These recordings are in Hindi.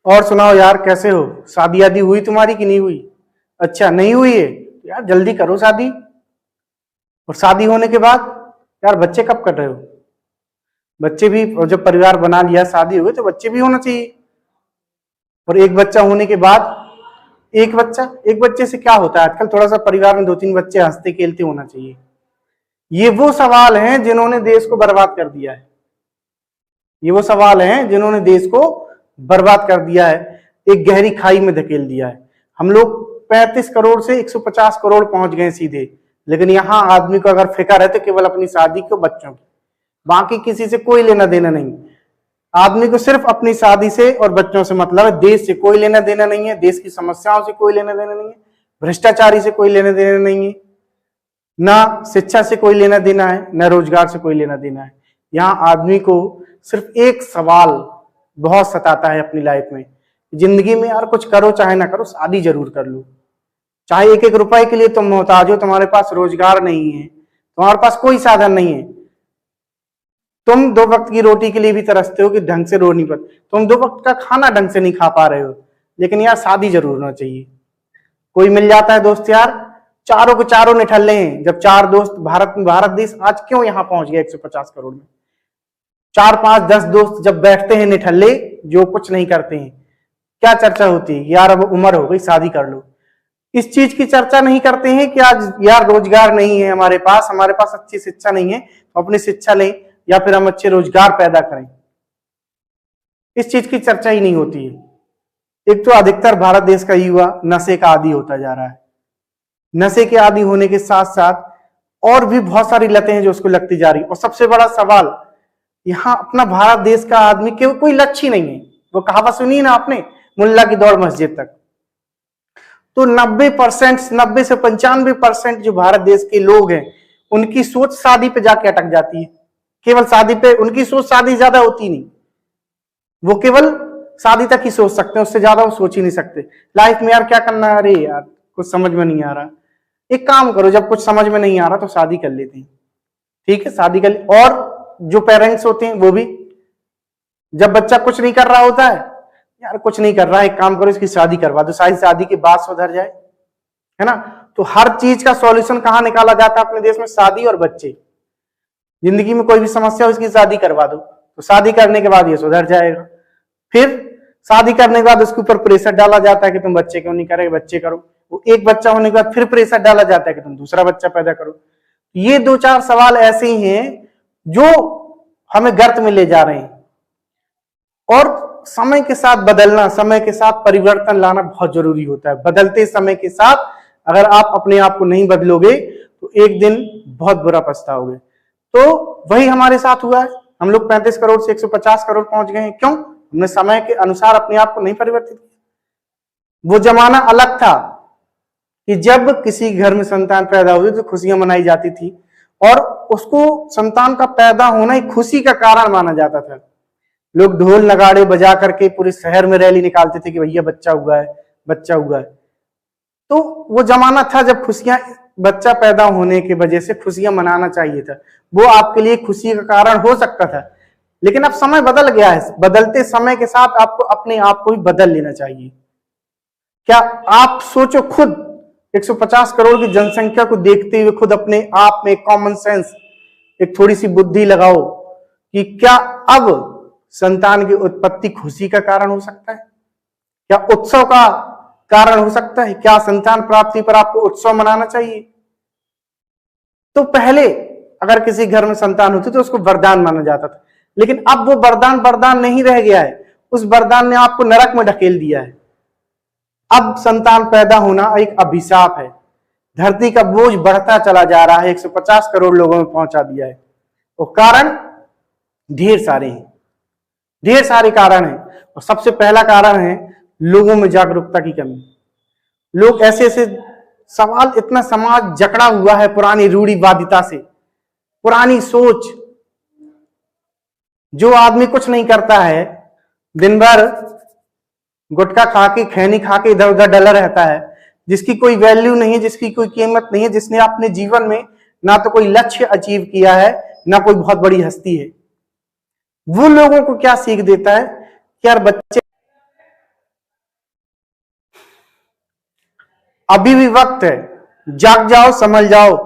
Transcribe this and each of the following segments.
और सुनाओ यार, कैसे हो? शादी आदि हुई तुम्हारी कि नहीं हुई? अच्छा, नहीं हुई है यार, जल्दी करो शादी। और शादी होने के बाद यार बच्चे कब कर रहे हो? बच्चे भी, और जब परिवार बना लिया, शादी हो गई तो बच्चे भी होना चाहिए। और एक बच्चा होने के बाद, एक बच्चे से क्या होता है आजकल? थोड़ा सा परिवार में दो तीन बच्चे हंसते खेलते होना चाहिए। ये वो सवाल हैं जिन्होंने देश को बर्बाद कर दिया है। ये वो सवाल हैं जिन्होंने देश को बर्बाद कर दिया है, एक गहरी खाई में धकेल दिया है। हम लोग 35 करोड़ से 150 करोड़ पहुंच गए सीधे। लेकिन यहाँ आदमी को अगर फिक्र है तो केवल अपनी शादी को, बच्चों की, बाकी किसी से कोई लेना देना नहीं। आदमी को सिर्फ अपनी शादी से और बच्चों से मतलब है, देश से कोई लेना देना नहीं है, देश की समस्याओं से कोई लेना देना नहीं है, भ्रष्टाचारी से कोई लेना देना नहीं है, ना शिक्षा से कोई लेना देना है, ना रोजगार से कोई लेना देना है। यहाँ आदमी को सिर्फ एक सवाल बहुत सताता है अपनी लाइफ में, जिंदगी में यार कुछ करो चाहे ना करो, शादी जरूर कर लो। चाहे एक एक रुपए के लिए तुम मोहताज हो, तुम्हारे पास रोजगार नहीं है, तुम्हारे पास कोई साधन नहीं है, तुम दो वक्त की रोटी के लिए भी तरसते हो कि ढंग से रो नहीं पाते, तुम दो वक्त का खाना ढंग से नहीं खा पा रहे हो, लेकिन यार शादी जरूर होना चाहिए। कोई मिल जाता है दोस्त यार, चारों के चारों निठल्ले हैं। जब चार दोस्त, भारत देश आज क्यों यहाँ पहुंच गया 150 करोड़ में? 4 5 10 दोस्त जब बैठते हैं निठल्ले, जो कुछ नहीं करते हैं, क्या चर्चा होती है? यार अब उम्र हो गई, शादी कर लो। इस चीज की चर्चा नहीं करते हैं कि आज यार रोजगार नहीं है हमारे पास अच्छी शिक्षा नहीं है, तो अपनी शिक्षा लें या फिर हम अच्छे रोजगार पैदा करें। इस चीज की चर्चा ही नहीं होती है। एक तो अधिकतर भारत देश का युवा नशे का आदी होता जा रहा है। नशे के आदी होने के साथ साथ और भी बहुत सारी लतें हैं जो उसको लगती जा रही। और सबसे बड़ा सवाल, यहाँ अपना भारत देश का आदमी के कोई लक्ष्य ही नहीं है। वो कहावत सुनी ना आपने, मुल्ला की दौड़ मस्जिद तक। तो 90% 90 से 95% जो भारत देश के लोग हैं, उनकी सोच शादी पे जाके अटक जाती है। केवल शादी पे उनकी सोच, शादी ज्यादा होती नहीं, वो केवल शादी तक ही सोच सकते हैं, उससे ज्यादा वो सोच ही नहीं सकते। लाइफ में यार क्या करना है? अरे यार कुछ समझ में नहीं आ रहा। एक काम करो, जब कुछ समझ में नहीं आ रहा तो शादी कर लेते हैं, ठीक है, शादी कर ले। और जो पेरेंट्स होते हैं वो भी, जब बच्चा कुछ नहीं कर रहा होता है, यार कुछ नहीं कर रहा है, एक काम करो इसकी शादी करवा दो, शायद शादी के बाद सुधर जाए, है ना। तो हर चीज का सॉल्यूशन कहाँ निकाला जाता है अपने देश में? शादी और बच्चे। जिंदगी में कोई भी समस्या हो, इसकी शादी करवा दो, तो शादी करने के बाद ये सुधर जाएगा। फिर शादी करने के बाद उसके ऊपर प्रेशर डाला जाता है कि तुम बच्चे क्यों नहीं करोगे, बच्चे करो। वो एक बच्चा होने के बाद फिर प्रेशर डाला जाता है कि तुम दूसरा बच्चा पैदा करो। ये दो चार सवाल ऐसे ही हैं जो हमें गर्त में ले जा रहे हैं। और समय के साथ बदलना, समय के साथ परिवर्तन लाना बहुत जरूरी होता है। बदलते समय के साथ अगर आप अपने आप को नहीं बदलोगे तो एक दिन बहुत बुरा पछताओगे। तो वही हमारे साथ हुआ है। हम लोग 35 करोड़ से 150 करोड़ पहुंच गए हैं। क्यों? हमने समय के अनुसार अपने आप को नहीं परिवर्तित किया। वो जमाना अलग था कि जब किसी घर में संतान पैदा हुई तो खुशियां मनाई जाती थी, और उसको संतान का पैदा होना ही खुशी का कारण माना जाता था। लोग ढोल नगाड़े बजा करके पूरे शहर में रैली निकालते थे कि भैया बच्चा हुआ है, बच्चा हुआ है। तो वो जमाना था जब खुशियां, बच्चा पैदा होने की वजह से खुशियां मनाना चाहिए था, वो आपके लिए खुशी का कारण हो सकता था। लेकिन अब समय बदल गया है। बदलते समय के साथ आपको अपने आप को भी बदल लेना चाहिए। क्या आप सोचो खुद, 150 करोड़ की जनसंख्या को देखते हुए खुद अपने आप में कॉमन सेंस, एक थोड़ी सी बुद्धि लगाओ कि क्या अब संतान की उत्पत्ति खुशी का कारण हो सकता है? क्या उत्सव का कारण हो सकता है? क्या संतान प्राप्ति पर आपको उत्सव मनाना चाहिए? तो पहले अगर किसी घर में संतान होती तो उसको वरदान माना जाता था, लेकिन अब वो वरदान नहीं रह गया है। उस वरदान ने आपको नरक में ढकेल दिया है। अब संतान पैदा होना एक अभिशाप है। धरती का बोझ बढ़ता चला जा रहा है, 150 करोड़ लोगों में पहुंचा दिया है। वो कारण ढेर सारे हैं, ढेर सारे कारण हैं। और सबसे पहला कारण है लोगों में जागरूकता की कमी। लोग ऐसे ऐसे सवाल, इतना समाज जकड़ा हुआ है पुरानी रूढ़िवादिता से, पुरानी सोच। जो आदमी कुछ नहीं करता है, दिन भर गुटखा खा के, खैनी खा के इधर उधर डला रहता है, जिसकी कोई वैल्यू नहीं है, जिसकी कोई कीमत नहीं है, जिसने अपने जीवन में ना तो कोई लक्ष्य अचीव किया है, ना कोई बहुत बड़ी हस्ती है, वो लोगों को क्या सीख देता है कि यार बच्चे अभी भी वक्त है, जाग जाओ, समझ जाओ,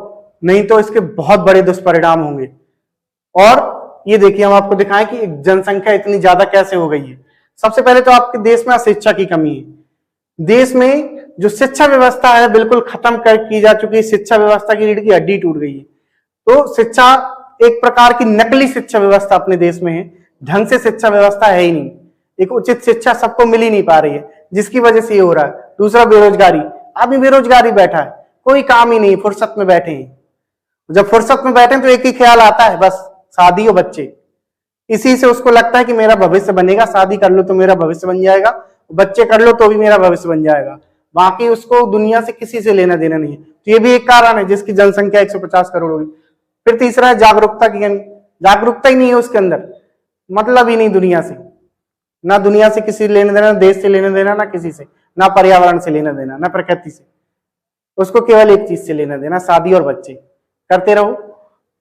नहीं तो इसके बहुत बड़े दुष्परिणाम होंगे। और ये देखिए, हम आपको दिखाएं कि जनसंख्या इतनी ज्यादा कैसे हो गई है। सबसे पहले तो आपके देश में शिक्षा की कमी है। देश में जो शिक्षा व्यवस्था है बिल्कुल खत्म कर की जा चुकी है। शिक्षा व्यवस्था की रीढ़ की हड्डी टूट गई है। तो शिक्षा एक प्रकार की नकली शिक्षा व्यवस्था अपने देश में है। ढंग से शिक्षा व्यवस्था है ही नहीं। एक उचित शिक्षा सबको मिल ही नहीं पा रही है, जिसकी वजह से ये हो रहा है। दूसरा, बेरोजगारी। आदमी बेरोजगारी बैठा है, कोई काम ही नहीं, फुर्सत में बैठे हैं। जब फुर्सत में बैठे तो एक ही ख्याल आता है, बस शादी और बच्चे। इसी से उसको लगता है कि मेरा भविष्य बनेगा, शादी कर लो तो मेरा भविष्य बन जाएगा, बच्चे कर लो तो भी मेरा भविष्य बन जाएगा। बाकी उसको दुनिया से किसी से लेना देना नहीं है। तो ये भी एक कारण है जिसकी जनसंख्या 150 करोड़ होगी। फिर तीसरा है जागरूकता की कमी। जागरूकता ही नहीं है उसके अंदर, मतलब ही नहीं दुनिया से। ना दुनिया से किसी से लेना देना, देश से लेना देना, ना किसी से, ना पर्यावरण से लेना देना, ना प्रकृति से। उसको केवल एक चीज से लेना देना, शादी और बच्चे। करते रहो,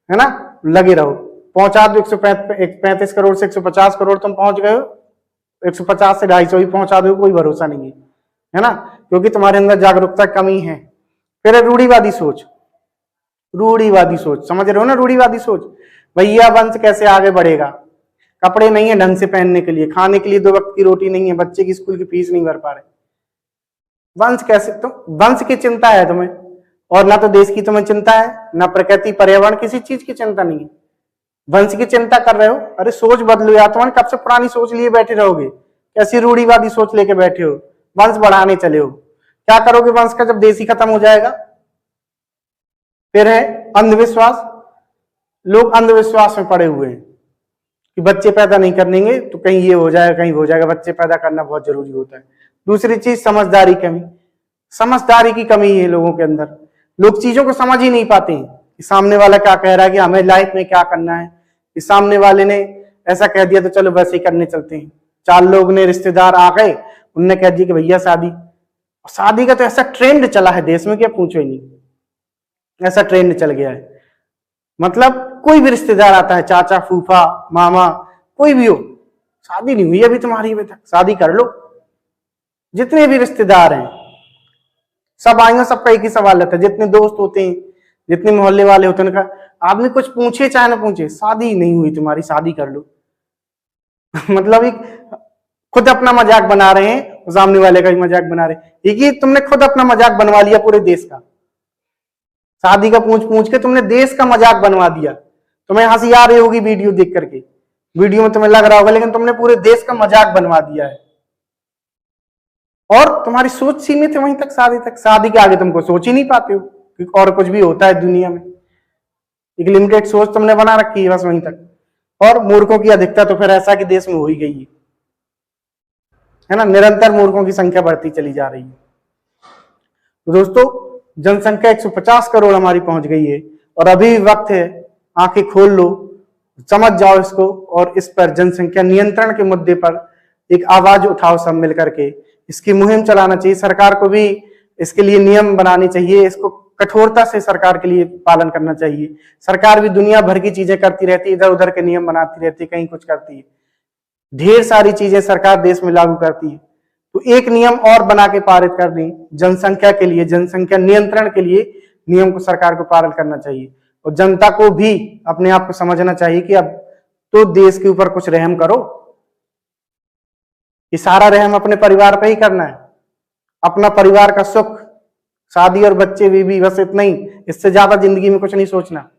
है ना, लगे रहो। पहुंचा दो 135 करोड़ से 150 करोड़ तुम पहुंच गए हो, 150 से 250 भी पहुंचा दो, कोई भरोसा नहीं है ना, क्योंकि तुम्हारे अंदर जागरूकता कमी है। फिर रूढ़िवादी सोच। रूढ़िवादी सोच समझ रहे हो ना, रूढ़िवादी सोच। भैया वंश कैसे आगे बढ़ेगा, कपड़े नहीं है ढंग से पहनने के लिए, खाने के लिए 2 वक्त की रोटी नहीं है, बच्चे की स्कूल की फीस नहीं भर पा रहे, वंश कैसे? तुम वंश की चिंता है तुम्हें, और ना तो देश की तुम्हें चिंता है, ना प्रकृति पर्यावरण किसी चीज की चिंता नहीं है, वंश की चिंता कर रहे हो। अरे सोच बदलो यार, तुम्हारी कब से पुरानी सोच लिए बैठे रहोगे? कैसी रूढ़िवादी सोच लेके बैठे हो, वंश बढ़ाने चले हो। क्या करोगे वंश का जब देश ही खत्म हो जाएगा? फिर है अंधविश्वास। लोग अंधविश्वास में पड़े हुए हैं कि बच्चे पैदा नहीं करेंगे तो कहीं ये हो जाएगा, कहीं हो जाएगा। बच्चे पैदा करना बहुत जरूरी होता है। दूसरी चीज, समझदारी कमी। समझदारी की कमी है लोगों के अंदर। लोग चीजों को समझ ही नहीं पाते हैं कि सामने वाला क्या कह रहा है, कि हमें लाइफ में क्या करना है। कि सामने वाले ने ऐसा कह दिया तो चलो वैसे ही करने चलते हैं। 4 लोग ने, रिश्तेदार आ गए, उनने कह दिया कि भैया शादी। शादी का तो ऐसा ट्रेंड चला है देश में कि पूछो ही नहीं, ऐसा ट्रेंड चल गया है। मतलब कोई भी रिश्तेदार आता है, चाचा, फूफा, मामा, कोई भी हो, शादी नहीं हुई अभी तुम्हारी, अभी तक शादी कर लो। जितने भी रिश्तेदार हैं सब आएंगे, सबका एक ही सवाल रहता है। जितने दोस्त होते हैं, जितने मोहल्ले वाले होते हैं, उनका आदमी कुछ पूछे चाहे ना पूछे, शादी नहीं हुई तुम्हारी, शादी कर लो। मतलब एक खुद अपना मजाक बना रहे हैं, सामने वाले का भी मजाक बना रहे हैं। एक ही तुमने खुद अपना मजाक बनवा लिया पूरे देश का। शादी का पूछ पूछ के तुमने देश का मजाक बनवा दिया। तुम्हें हंसी आ रही होगी वीडियो देख करके, वीडियो में तुम्हें लग रहा होगा, लेकिन तुमने पूरे देश का मजाक बनवा दिया है। और तुम्हारी सोच सीमित है वहीं तक, शादी तक। शादी के आगे तुमको सोच ही नहीं पाते हो कि और कुछ भी होता है दुनिया में। एक लिमिटेड सोच तुमने बना रखी है, बस वहीं तक। और मूर्खों की अधिकता तो फिर ऐसा कि देश में हो ही गई है ना, निरंतर मूर्खों की संख्या बढ़ती चली जा रही है। तो दोस्तों, जनसंख्या 150 करोड़ हमारी पहुंच गई है, और अभी भी वक्त है, आंखें खोल लो, समझ जाओ इसको, और इस पर जनसंख्या नियंत्रण के मुद्दे पर एक आवाज उठाओ सब मिल करके। इसकी मुहिम चलाना चाहिए, सरकार को भी इसके लिए नियम बनाने चाहिए, इसको कठोरता से सरकार के लिए पालन करना चाहिए। सरकार भी दुनिया भर की चीजें करती रहती है, इधर उधर के नियम बनाती रहती है, कहीं कुछ करती है, ढेर सारी चीजें सरकार देश में लागू करती है। तो एक नियम और बना के पारित कर दें जनसंख्या के लिए, जनसंख्या नियंत्रण के लिए नियम को सरकार को पालन करना चाहिए। और जनता को भी अपने आप को समझना चाहिए कि अब तो देश के ऊपर कुछ रहम करो। ये सारा रहम अपने परिवार पे ही करना है, अपना परिवार का सुख, शादी और बच्चे, बीवी, बस इतना ही। इससे ज्यादा जिंदगी में कुछ नहीं सोचना।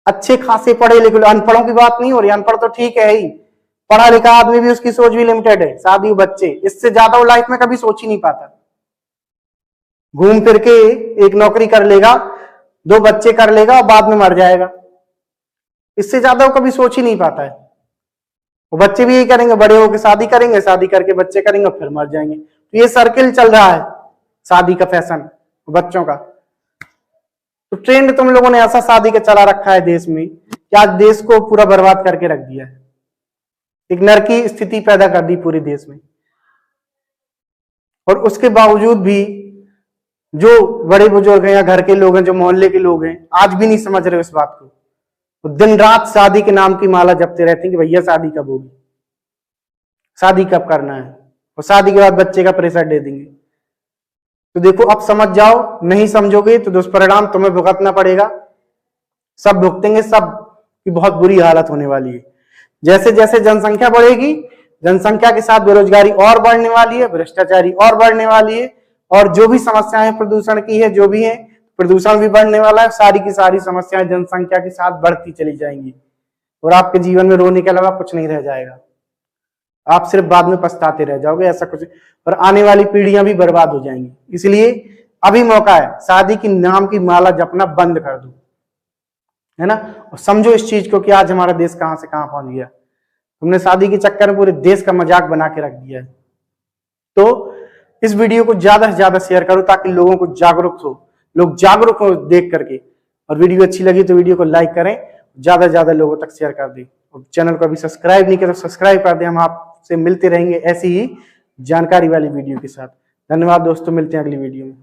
अच्छे खासे पढ़े लिखे, अनपढ़ों की बात नहीं हो रही, अनपढ़ तो ठीक है ही, पढ़ा लिखा आदमी भी उसकी सोच भी लिमिटेड है। शादी बच्चे, इससे ज्यादा वो लाइफ में कभी सोच ही नहीं पाता। घूम फिर के एक नौकरी कर लेगा, 2 बच्चे कर लेगा और बाद में मर जाएगा। इससे ज्यादा वो कभी सोच ही नहीं पाता है। वो बच्चे भी यही करेंगे, बड़े होकर शादी करेंगे, शादी करके बच्चे करेंगे और फिर मर जाएंगे। तो ये सर्किल चल रहा है शादी का, फैशन बच्चों का। तो ट्रेंड तुम लोगों ने ऐसा शादी का चला रखा है देश में कि आज देश को पूरा बर्बाद करके रख दिया है। एक नरक की स्थिति पैदा कर दी पूरे देश में। और उसके बावजूद भी जो बड़े बुजुर्ग हैं या घर के लोग हैं, जो मोहल्ले के लोग हैं, आज भी नहीं समझ रहे इस बात को। तो दिन रात शादी के नाम की माला जपते रहते हैं कि भैया शादी कब होगी, शादी कब करना है, और शादी के बाद बच्चे का प्रेशर दे देंगे। तो देखो अब समझ जाओ, नहीं समझोगे तो दुष्परिणाम तुम्हें भुगतना पड़ेगा, सब भुगतेंगे, सब की बहुत बुरी हालत होने वाली है। जैसे जैसे जनसंख्या बढ़ेगी, जनसंख्या के साथ बेरोजगारी और बढ़ने वाली है, भ्रष्टाचारी और बढ़ने वाली है, और जो भी समस्याएं प्रदूषण की है, जो भी है, प्रदूषण भी बढ़ने वाला है। सारी की सारी समस्याएं जनसंख्या के साथ बढ़ती चली जाएंगी और आपके जीवन में रोने के अलावा कुछ नहीं रह जाएगा। आप सिर्फ बाद में पछताते रह जाओगे, ऐसा कुछ, और आने वाली पीढ़ियां भी बर्बाद हो जाएंगी। इसलिए अभी मौका है, शादी की नाम की माला जपना बंद कर दो, है ना। और समझो इस चीज को कि आज हमारा देश कहां से कहां पहुंच गया। तुमने शादी के चक्कर में पूरे देश का मजाक बना के रख दिया है। तो इस वीडियो को ज्यादा से ज्यादा शेयर करो ताकि लोगों को जागरूक हो, लोग जागरूक हो देख करके। और वीडियो अच्छी लगी तो वीडियो को लाइक करें, ज्यादा से ज्यादा लोगों तक शेयर कर दें। और चैनल को अभी सब्सक्राइब नहीं किया तो सब्सक्राइब कर दें। हम आपसे मिलते रहेंगे ऐसी ही जानकारी वाली वीडियो के साथ। धन्यवाद दोस्तों, मिलते हैं अगली वीडियो में।